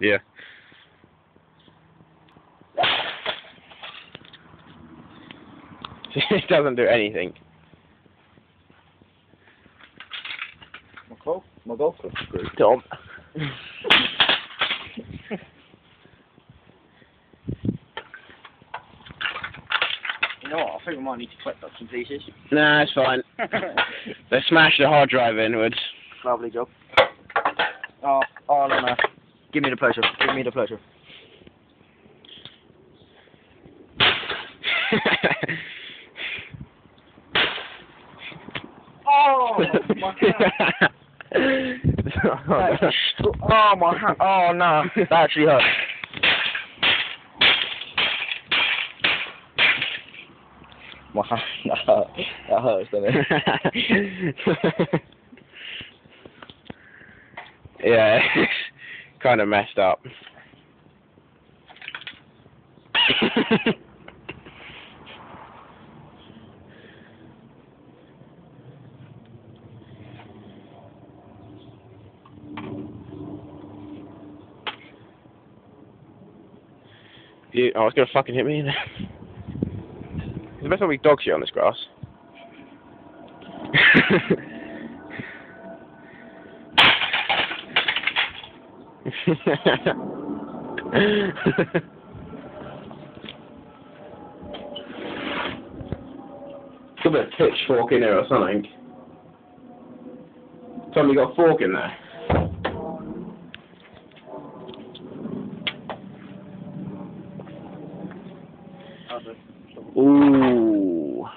Yeah. It doesn't do anything. My golf club's screwed. Tom. You know what? I think we might need to collect up some pieces. Nah, it's fine. They smashed the hard drive inwards. Lovely job. Oh, no. Give me the pleasure. Give me the pleasure. Oh, my hand. Oh, my hand. Oh, no. That actually hurt. My hand. That hurts, doesn't it? Yeah, it's kind of messed up. Oh, it's gonna fucking hit me in there. It's the best way we dog shit on this grass. Got a bit of pitchfork in there or something. Tom, you got a fork in there? Ooh.